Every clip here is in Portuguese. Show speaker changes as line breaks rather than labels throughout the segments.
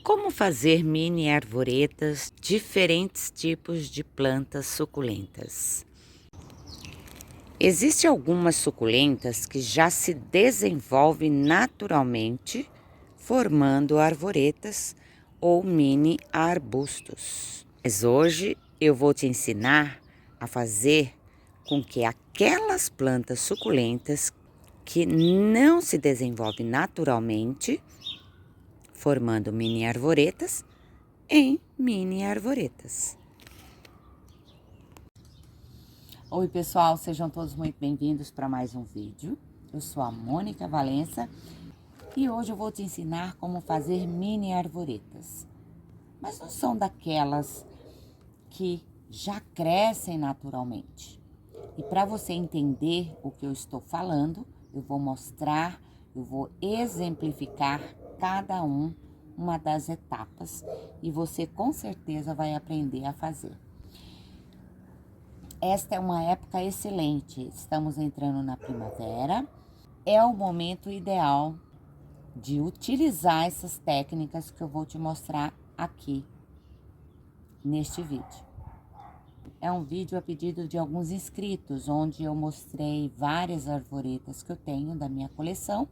Como fazer mini arvoretas, diferentes tipos de plantas suculentas? Existem algumas suculentas que já se desenvolvem naturalmente, formando arvoretas ou mini arbustos. Mas hoje eu vou te ensinar a fazer com que aquelas plantas suculentas que não se desenvolvem naturalmente, formando mini arvoretas, em mini arvoretas. Oi pessoal, sejam todos muito bem-vindos para mais um vídeo. Eu sou a Mônica Valença e hoje eu vou te ensinar como fazer mini arvoretas. Mas não são daquelas que já crescem naturalmente. E para você entender o que eu estou falando, eu vou mostrar, eu vou exemplificar cada uma das etapas e você com certeza vai aprender a fazer. Esta é uma época excelente, estamos entrando na primavera, é o momento ideal de utilizar essas técnicas que eu vou te mostrar aqui neste vídeo. É um vídeo a pedido de alguns inscritos, onde eu mostrei várias arvoretas que eu tenho da minha coleção.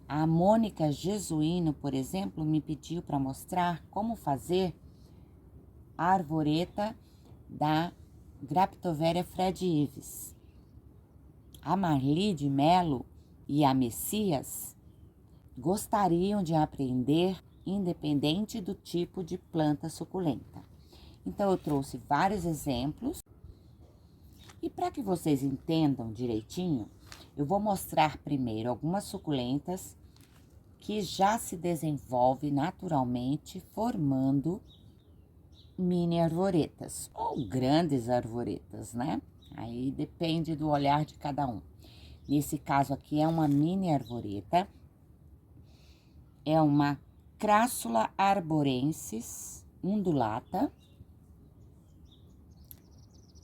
A Mônica Jesuíno, por exemplo, me pediu para mostrar como fazer a arvoreta da Graptoveria Fred Ives. A Marli de Melo e a Messias gostariam de aprender independente do tipo de planta suculenta. Então, eu trouxe vários exemplos. E para que vocês entendam direitinho, eu vou mostrar primeiro algumas suculentas que já se desenvolvem naturalmente, formando mini arvoretas ou grandes arvoretas, né? Aí depende do olhar de cada um. Nesse caso aqui é uma mini arvoreta, é uma Crassula arborensis undulata.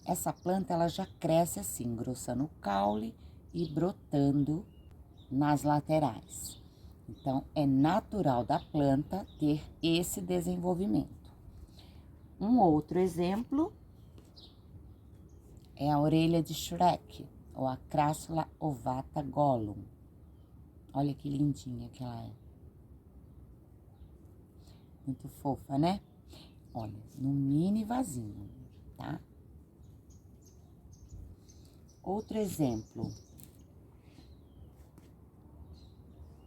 Essa planta, ela já cresce assim, engrossando o caule e brotando nas laterais. Então, é natural da planta ter esse desenvolvimento. Um outro exemplo é a orelha de Shrek, ou a Crassula ovata Gollum. Olha que lindinha que ela é. Muito fofa, né? Olha, num mini vasinho, tá? Outro exemplo,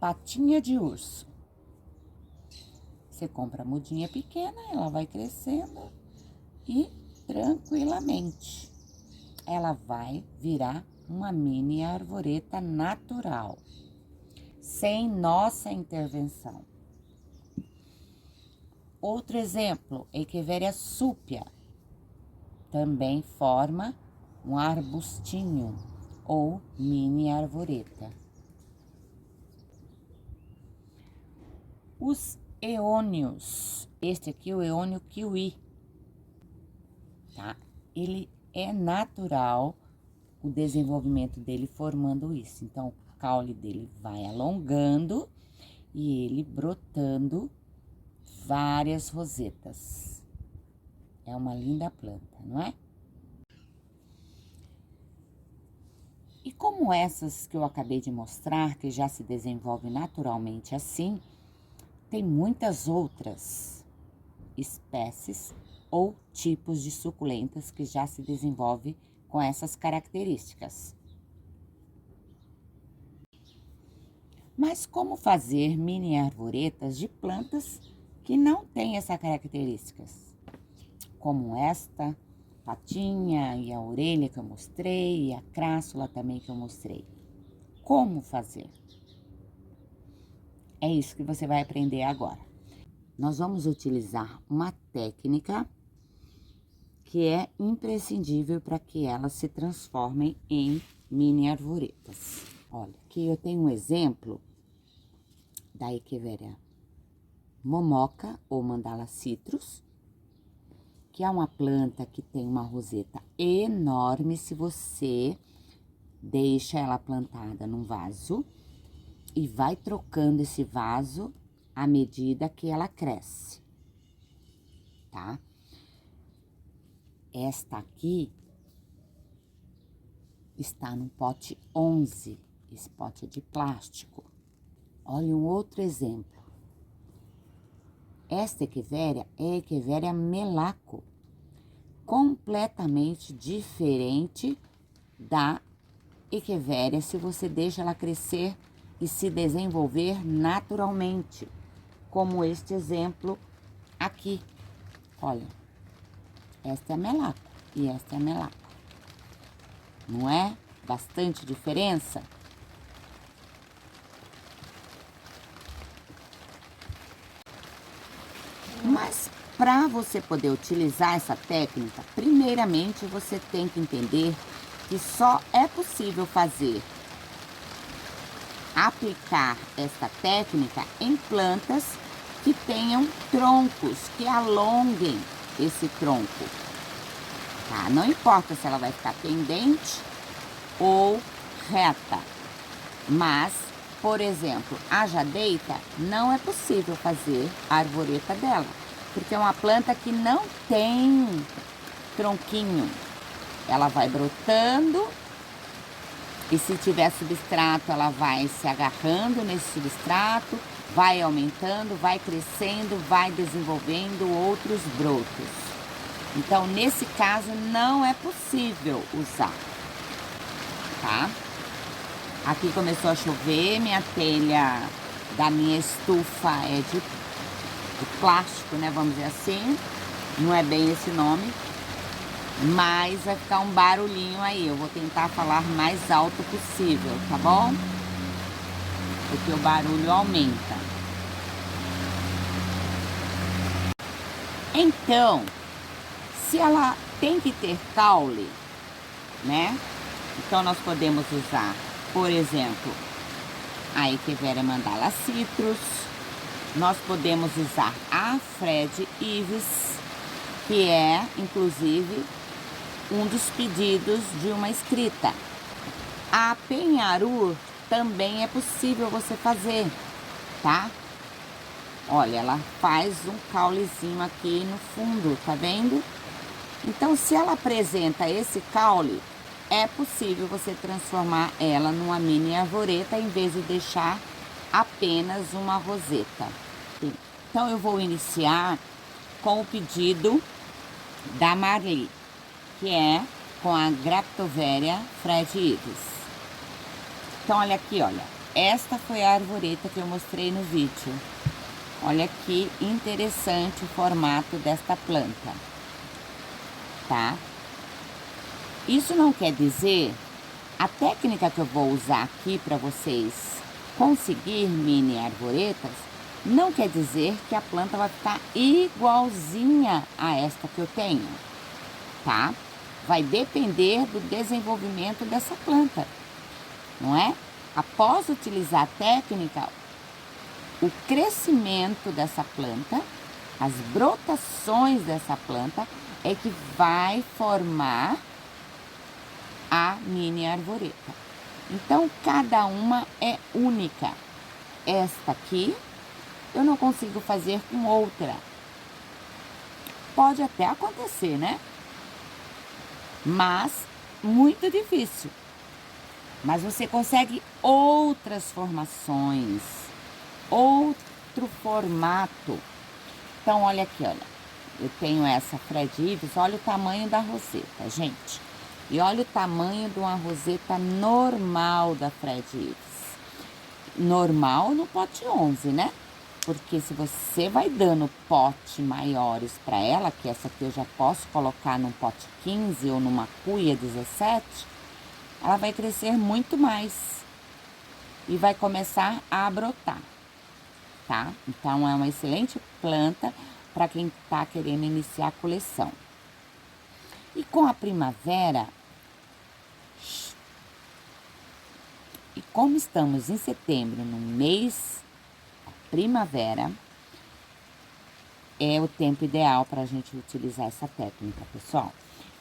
patinha de urso. Você compra a mudinha pequena, ela vai crescendo e tranquilamente ela vai virar uma mini arvoreta natural, sem nossa intervenção. Outro exemplo, Echeveria súpia, também forma um arbustinho ou mini arvoreta. Os eônios, este aqui é o eônio kiwi, tá? Ele é natural o desenvolvimento dele formando isso. Então, o caule dele vai alongando e ele brotando várias rosetas. É uma linda planta, não é? E como essas que eu acabei de mostrar, que já se desenvolvem naturalmente assim, tem muitas outras espécies ou tipos de suculentas que já se desenvolvem com essas características. Mas como fazer mini arvoretas de plantas que não têm essas características? Como esta patinha e a orelha que eu mostrei, e a crássula também que eu mostrei. Como fazer? É isso que você vai aprender agora. Nós vamos utilizar uma técnica que é imprescindível para que elas se transformem em mini arvoretas. Olha, aqui eu tenho um exemplo da Echeveria momoca ou mandala citrus, que é uma planta que tem uma roseta enorme se você deixa ela plantada num vaso e vai trocando esse vaso à medida que ela cresce. tá? Esta aqui está no pote 11, esse pote é de plástico. Olha um outro exemplo. Esta equivéria é a equivéria melaco, completamente diferente da equivéria se você deixa ela crescer e se desenvolver naturalmente, como este exemplo aqui. Olha, esta é a melaco e esta é a melaco. Não é bastante diferença? Mas para você poder utilizar essa técnica, primeiramente você tem que entender que só é possível aplicar esta técnica em plantas que tenham troncos, que alonguem esse tronco, tá? Não importa se ela vai ficar pendente ou reta, mas, por exemplo, a jadeita não é possível fazer a arvoreta dela, porque é uma planta que não tem tronquinho. Ela vai brotando e se tiver substrato, ela vai se agarrando nesse substrato, vai aumentando, vai crescendo, vai desenvolvendo outros brotos. Então, nesse caso, não é possível usar, tá? Aqui começou a chover, minha telha da minha estufa é de plástico, né? Vamos dizer assim. Não é bem esse nome. Mas vai ficar um barulhinho aí. Eu vou tentar falar mais alto possível, tá bom? Porque o barulho aumenta. Então, se ela tem que ter caule, né? Então, nós podemos usar, por exemplo, a Echeveria mandala citrus. Nós podemos usar a Fred Ives, que é, inclusive, um dos pedidos de uma inscrita. A penharur também é possível você fazer, tá? Olha, ela faz um caulezinho aqui no fundo, tá vendo? Então, se ela apresenta esse caule, é possível você transformar ela numa mini arvoreta em vez de deixar apenas uma roseta. Então, eu vou iniciar com o pedido da Marli, que é com a Graptoveria Fred Ives. Então, olha aqui, olha. Esta foi a arvoreta que eu mostrei no vídeo. Olha que interessante o formato desta planta, tá? Isso não quer dizer, a técnica que eu vou usar aqui para vocês conseguir mini arvoretas, não quer dizer que a planta vai ficar igualzinha a esta que eu tenho, tá? Vai depender do desenvolvimento dessa planta, não é? Após utilizar a técnica, o crescimento dessa planta, as brotações dessa planta é que vai formar a mini arvoreta. Então, cada uma é única. Esta aqui, eu não consigo fazer com outra. Pode até acontecer, né? Mas, muito difícil. Mas você consegue outras formações, outro formato. Então, olha aqui, olha. Eu tenho essa Fred Ives, olha o tamanho da roseta, gente. E olha o tamanho de uma roseta normal da Fred Ives. Normal no pote 11, né? Porque se você vai dando pote maiores para ela, que essa aqui eu já posso colocar num pote 15 ou numa cuia 17, ela vai crescer muito mais e vai começar a brotar, tá? Então, é uma excelente planta para quem tá querendo iniciar a coleção. E com a primavera, e como estamos em setembro, no mês da primavera, é o tempo ideal para a gente utilizar essa técnica, pessoal.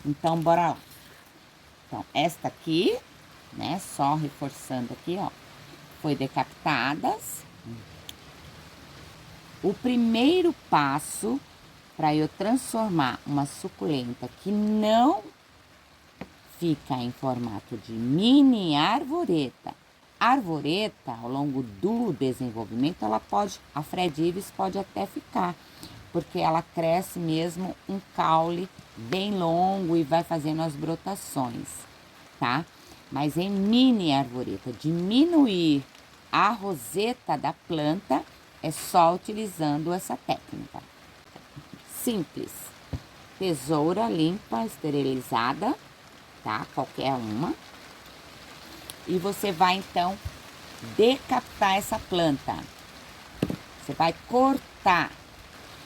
Então, bora lá. Então, esta aqui, né, só reforçando aqui, ó, foi decapitadas. O primeiro passo para eu transformar uma suculenta que não fica em formato de mini arvoreta. Arvoreta, ao longo do desenvolvimento, a Fred Ives pode até ficar, porque ela cresce mesmo um caule bem longo e vai fazendo as brotações, tá? Mas em mini arvoreta, diminuir a roseta da planta é só utilizando essa técnica. Simples. Tesoura limpa, esterilizada, tá? Qualquer uma. E você vai, então, decapitar essa planta. Você vai cortar.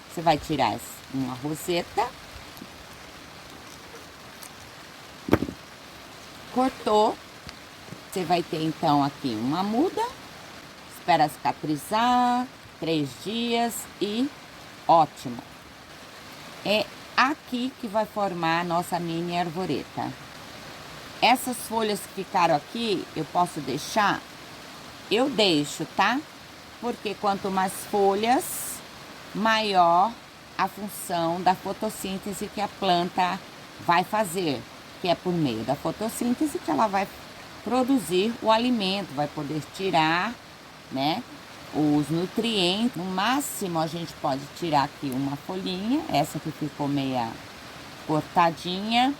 Você vai tirar uma roseta. Cortou. Você vai ter, então, aqui uma muda. Espera cicatrizar, 3 dias e ótimo. É aqui que vai formar a nossa mini arvoreta. Essas folhas que ficaram aqui, eu posso deixar? Eu deixo, tá? Porque quanto mais folhas, maior a função da fotossíntese que a planta vai fazer, que é por meio da fotossíntese que ela vai produzir o alimento, vai poder tirar, né, os nutrientes. No máximo a gente pode tirar aqui uma folhinha, essa que ficou meia cortadinha,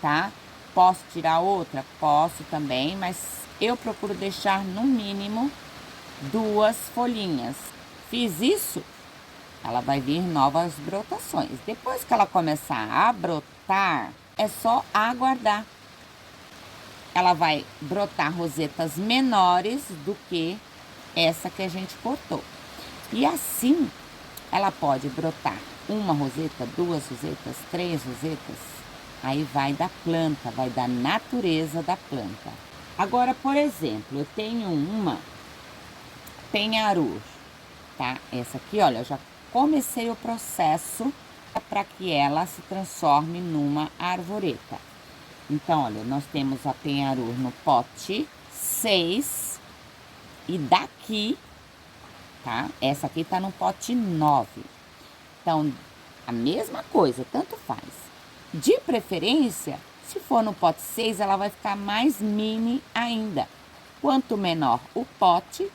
tá? Posso tirar outra? Posso também, mas eu procuro deixar no mínimo 2 folhinhas. Fiz isso, ela vai vir novas brotações. Depois que ela começar a brotar, é só aguardar. Ela vai brotar rosetas menores do que essa que a gente cortou. E assim, ela pode brotar uma roseta, 2 rosetas, 3 rosetas. Aí vai da planta, vai da natureza da planta. Agora, por exemplo, eu tenho uma penharur, tá? Essa aqui, olha, eu já comecei o processo para que ela se transforme numa arvoreta. Então, olha, nós temos a penharur no pote 6 e daqui, tá? Essa aqui tá no pote 9. Então, a mesma coisa, tanto faz. De preferência, se for no pote 6, ela vai ficar mais mini ainda. Quanto menor o pote,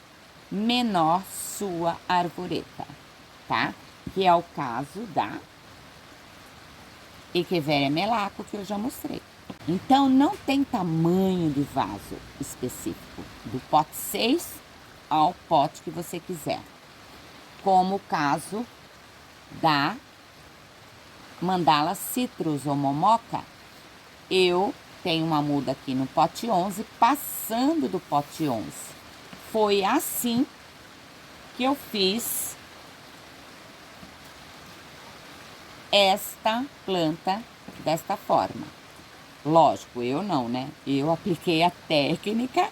menor sua arvoreta, tá? Que é o caso da Echeveria melaco, que eu já mostrei. Então, não tem tamanho de vaso específico, do pote 6 ao pote que você quiser. Como o caso da Mandala Citrus ou Momoca, eu tenho uma muda aqui no pote 11, passando do pote 11. Foi assim que eu fiz esta planta desta forma. Lógico, eu não, né? Eu apliquei a técnica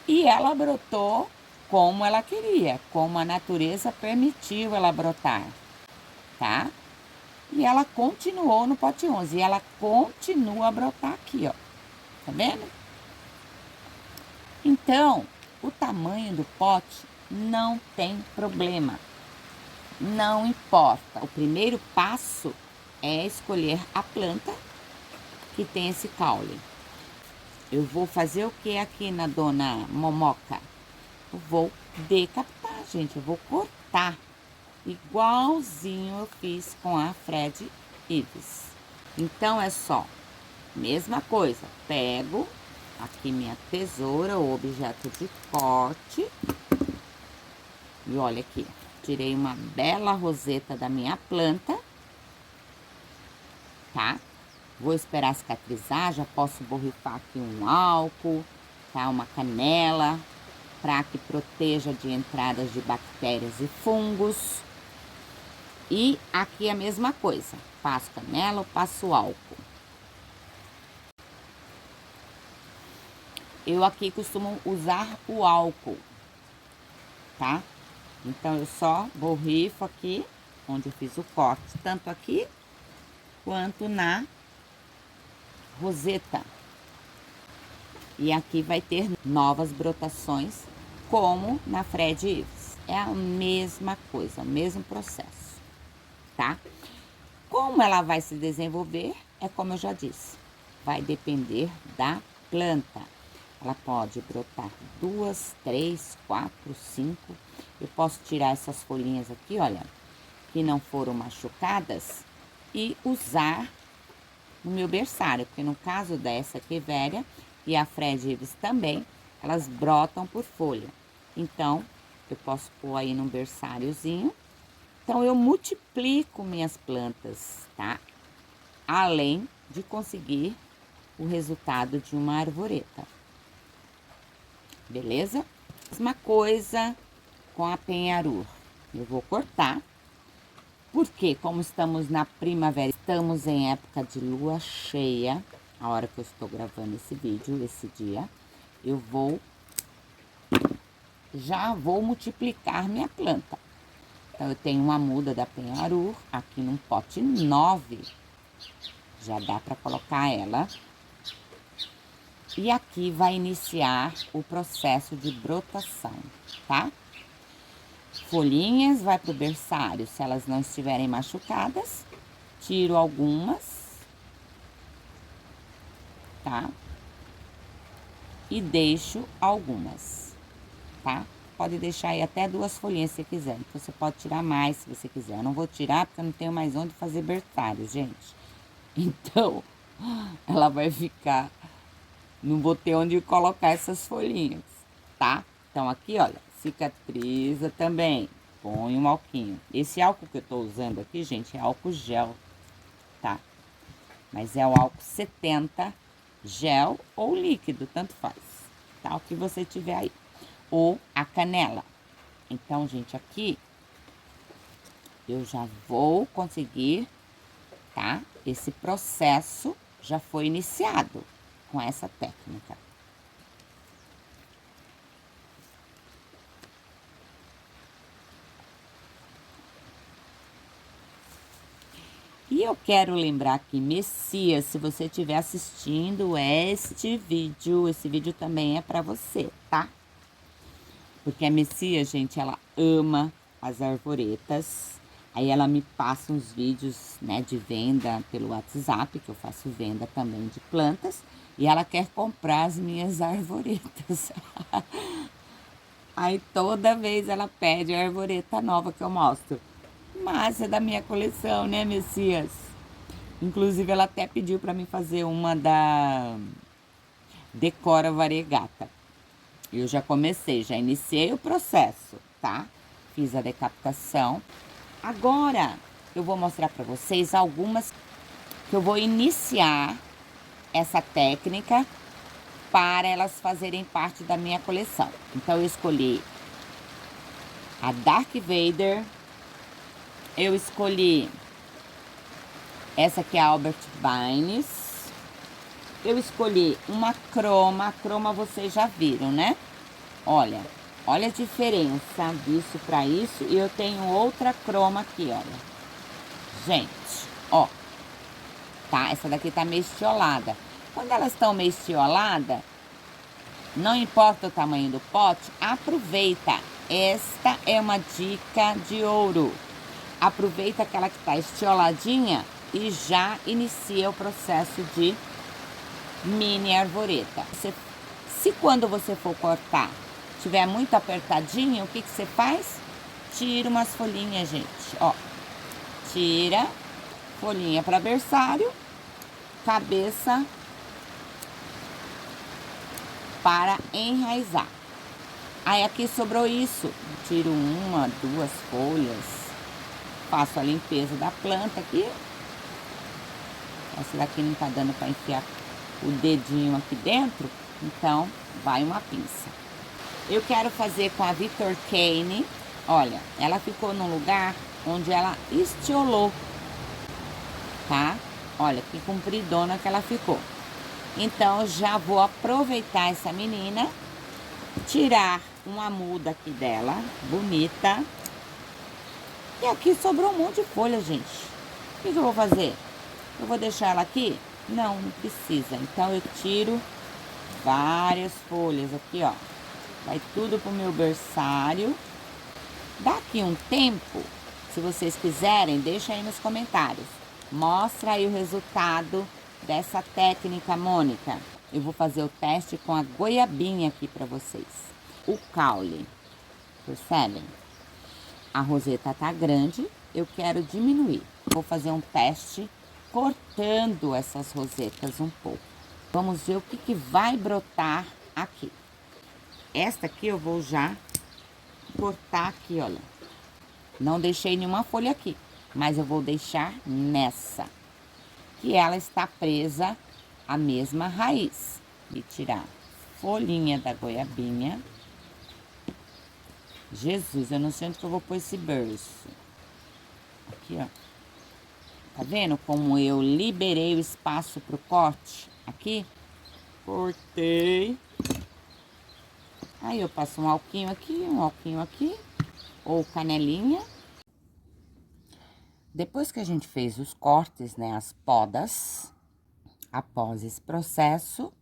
e ela brotou como ela queria, como a natureza permitiu ela brotar, tá? E ela continuou no pote 11. E ela continua a brotar aqui, ó. Tá vendo? Então, o tamanho do pote não tem problema. Não importa. O primeiro passo é escolher a planta que tem esse caule. Eu vou fazer o que aqui na Dona Momoca? Eu vou decapitar, gente. Eu vou cortar. Igualzinho eu fiz com a Fred Ives. Então, é só, mesma coisa, pego aqui minha tesoura, o objeto de corte. E olha aqui, tirei uma bela roseta da minha planta, tá? Vou esperar cicatrizar, já posso borrifar aqui um álcool, tá? Uma canela, para que proteja de entradas de bactérias e fungos. E aqui a mesma coisa, passo canela, passo álcool. Eu aqui costumo usar o álcool, tá? Então, eu só borrifo aqui, onde eu fiz o corte, tanto aqui, quanto na roseta. E aqui vai ter novas brotações, como na Fred Ives. É a mesma coisa, o mesmo processo, tá? Como ela vai se desenvolver, é como eu já disse, vai depender da planta. Ela pode brotar 2, 3, 4, 5. Eu posso tirar essas folhinhas aqui, olha, que não foram machucadas e usar no meu berçário, porque no caso dessa Echeveria e a Fred Ives também, elas brotam por folha. Então, eu posso pôr aí num berçáriozinho. Então, eu multiplico minhas plantas, tá? Além de conseguir o resultado de uma arvoreta. Beleza? Mesma coisa com a penharur. Eu vou cortar. Porque, como estamos na primavera, estamos em época de lua cheia, a hora que eu estou gravando esse vídeo, esse dia, já vou multiplicar minha planta. Então, eu tenho uma muda da penharur aqui num pote 9. Já dá para colocar ela. E aqui vai iniciar o processo de brotação, tá? Folhinhas vai pro berçário, se elas não estiverem machucadas. Tiro algumas, tá? E deixo algumas, tá? Pode deixar aí até 2 folhinhas se quiser. Então, você pode tirar mais se você quiser. Eu não vou tirar porque eu não tenho mais onde fazer berçário, gente. Então, ela vai ficar... Não vou ter onde colocar essas folhinhas, tá? Então, aqui, olha, cicatriza também. Põe um alquinho. Esse álcool que eu tô usando aqui, gente, é álcool gel, tá? Mas é o álcool 70, gel ou líquido, tanto faz, tá? O que você tiver aí. Ou a canela. Então, gente, aqui eu já vou conseguir, tá? Esse processo já foi iniciado com essa técnica. E eu quero lembrar que Messias, se você estiver assistindo esse vídeo também é para você, tá? Porque a Messias, gente, ela ama as arvoretas. Aí ela me passa uns vídeos, né, de venda pelo WhatsApp, que eu faço venda também de plantas. E ela quer comprar as minhas arvoretas. Aí toda vez ela pede a arvoreta nova que eu mostro. Mas é da minha coleção, né, Messias? Inclusive, ela até pediu para mim fazer uma da Decora Variegata. Eu já comecei, já iniciei o processo, tá? Fiz a decapitação. Agora, eu vou mostrar para vocês algumas que eu vou iniciar essa técnica para elas fazerem parte da minha coleção. Então, eu escolhi a Dark Vader. Eu escolhi essa aqui, é a Albert Vines. Eu escolhi uma croma. A croma vocês já viram, né? Olha a diferença disso para isso. E eu tenho outra croma aqui, olha. Gente, ó. Tá? Essa daqui tá meio estiolada. Quando elas estão meio estioladas, não importa o tamanho do pote, aproveita. Esta é uma dica de ouro. Aproveita aquela que tá estioladinha e já inicia o processo de mini arvoreta. Se quando você for cortar tiver muito apertadinho, o que você faz? Tira umas folhinhas, gente, ó. Tira folhinha para berçário, cabeça para enraizar. Aí aqui sobrou isso, tiro 1, 2 folhas, faço a limpeza da planta aqui. Essa daqui não tá dando para enfiar o dedinho aqui dentro, então vai uma pinça. Eu quero fazer com a Victor Kane. Olha, ela ficou num lugar onde ela estiolou, tá? Olha que compridona que ela ficou. Então, já vou aproveitar essa menina, tirar uma muda aqui dela, bonita. E aqui sobrou um monte de folha, gente. O que eu vou fazer? Eu vou deixar ela aqui? Não, não precisa. Então, eu tiro várias folhas aqui, ó. Vai tudo pro meu berçário. Daqui um tempo, se vocês quiserem, deixa aí nos comentários. Mostra aí o resultado dessa técnica, Mônica. Eu vou fazer o teste com a goiabinha aqui para vocês. O caule, percebem? A roseta tá grande, eu quero diminuir. Vou fazer um teste cortando essas rosetas um pouco. Vamos ver o que vai brotar aqui. Esta aqui eu vou já cortar aqui, olha. Não deixei nenhuma folha aqui, mas eu vou deixar nessa, que ela está presa à mesma raiz. E tirar folhinha da goiabinha. Jesus, eu não sei onde que eu vou pôr esse berço. Aqui, ó. Tá vendo como eu liberei o espaço pro corte? Aqui. Cortei. Aí eu passo um alquinho aqui, ou canelinha. Depois que a gente fez os cortes, né, as podas, após esse processo,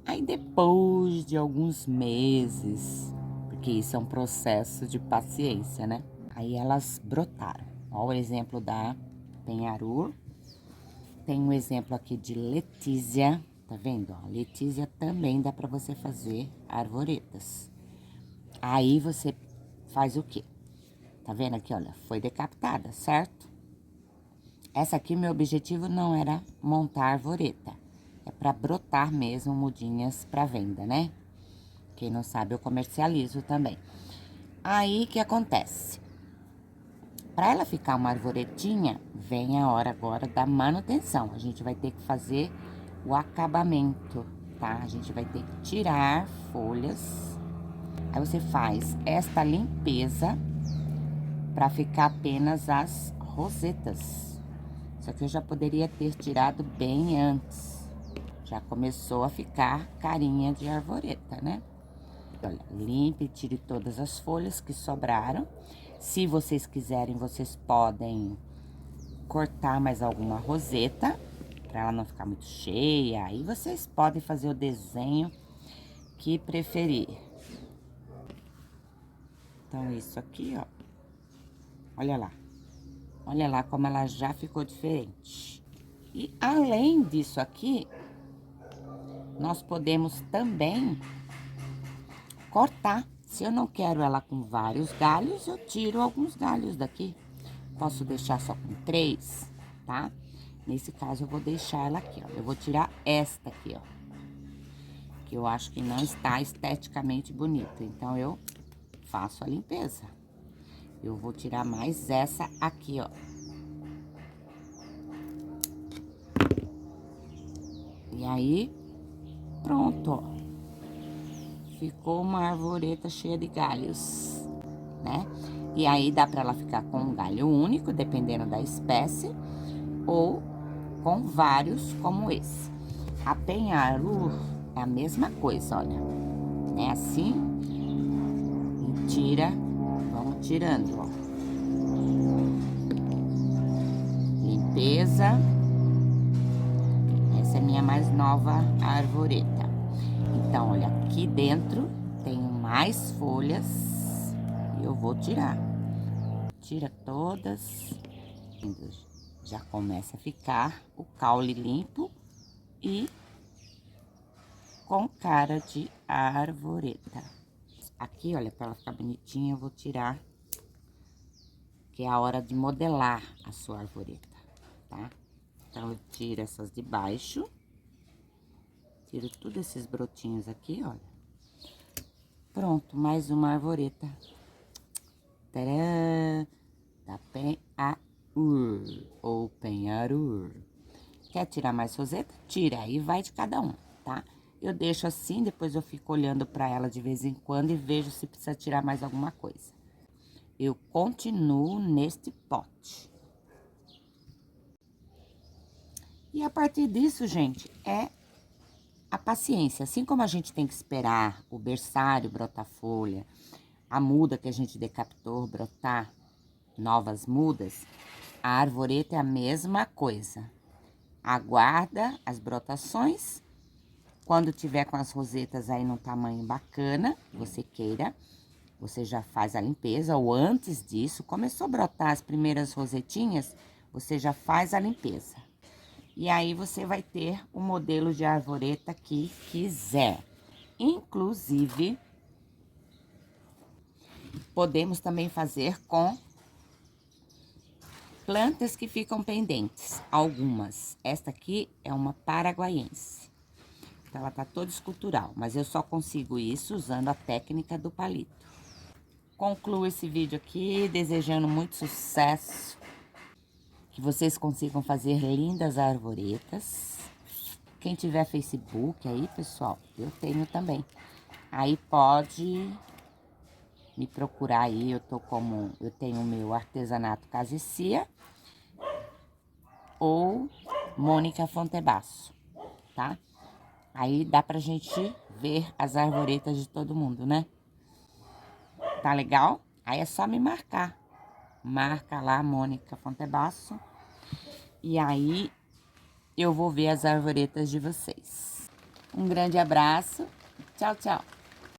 aí depois de alguns meses, porque isso é um processo de paciência, né? Aí elas brotaram. Ó o exemplo da Penharur. Tem um exemplo aqui de Letícia, tá vendo? Ó, Letícia também dá pra você fazer arvoretas. Aí você faz o quê? Tá vendo aqui, olha, foi decapitada, certo? Essa aqui, meu objetivo não era montar arvoreta. É pra brotar mesmo mudinhas pra venda, né? Quem não sabe, eu comercializo também. Aí, o que acontece? Pra ela ficar uma arvoretinha, vem a hora agora da manutenção. A gente vai ter que fazer o acabamento, tá? A gente vai ter que tirar folhas. Aí você faz esta limpeza pra ficar apenas as rosetas. Só que eu já poderia ter tirado bem antes. Já começou a ficar carinha de arvoreta, né? Olha, limpe e tire todas as folhas que sobraram. Se vocês quiserem, vocês podem cortar mais alguma roseta, para ela não ficar muito cheia. Aí vocês podem fazer o desenho que preferir. Então, isso aqui, ó. Olha lá. Olha lá como ela já ficou diferente. E além disso aqui, nós podemos também cortar. Se eu não quero ela com vários galhos, eu tiro alguns galhos daqui. Posso deixar só com 3, tá? Nesse caso, eu vou deixar ela aqui, ó. Eu vou tirar esta aqui, ó. Que eu acho que não está esteticamente bonita. Então, eu faço a limpeza. Eu vou tirar mais essa aqui, ó. E aí, pronto, ó. Ficou uma arvoreta cheia de galhos, né? E aí, dá pra ela ficar com um galho único, dependendo da espécie, ou com vários, como esse. A Penharur é a mesma coisa, olha. É assim, e tira, vamos tirando, ó. Limpeza. Essa é a minha mais nova arvoreta. Então, olha, aqui dentro tem mais folhas e eu vou tirar. Tira todas. Já começa a ficar o caule limpo e com cara de arvoreta. Aqui, olha, para ela ficar bonitinha, eu vou tirar, que é a hora de modelar a sua arvoreta, tá? Então, eu tiro essas de baixo. Tiro tudo esses brotinhos aqui, olha. Pronto, mais uma arvoreta. Tcharam! Da Penharur, ou Penharur. Quer tirar mais roseta? Tira, aí vai de cada um, tá? Eu deixo assim, depois eu fico olhando pra ela de vez em quando e vejo se precisa tirar mais alguma coisa. Eu continuo neste pote. E a partir disso, gente, é a paciência. Assim como a gente tem que esperar o berçário brotar folha, a muda que a gente decapitou brotar novas mudas, a arvoreta é a mesma coisa. Aguarda as brotações. Quando tiver com as rosetas aí num tamanho bacana, você queira, você já faz a limpeza. Ou antes disso, começou a brotar as primeiras rosetinhas, você já faz a limpeza. E aí, você vai ter o modelo de arvoreta que quiser. Inclusive, podemos também fazer com plantas que ficam pendentes, algumas. Esta aqui é uma paraguaiense. Então, ela tá toda escultural, mas eu só consigo isso usando a técnica do palito. Concluo esse vídeo aqui desejando muito sucesso, que vocês consigam fazer lindas arvoretas. Quem tiver Facebook aí, pessoal, eu tenho também. Aí pode me procurar aí, eu tenho o meu artesanato Casecia ou Mônica Fontebasso, tá? Aí dá pra gente ver as arvoretas de todo mundo, né? Tá legal? Aí é só me marcar. Marca lá, Mônica Fontebasso. E aí eu vou ver as arvoretas de vocês. Um grande abraço. Tchau, tchau.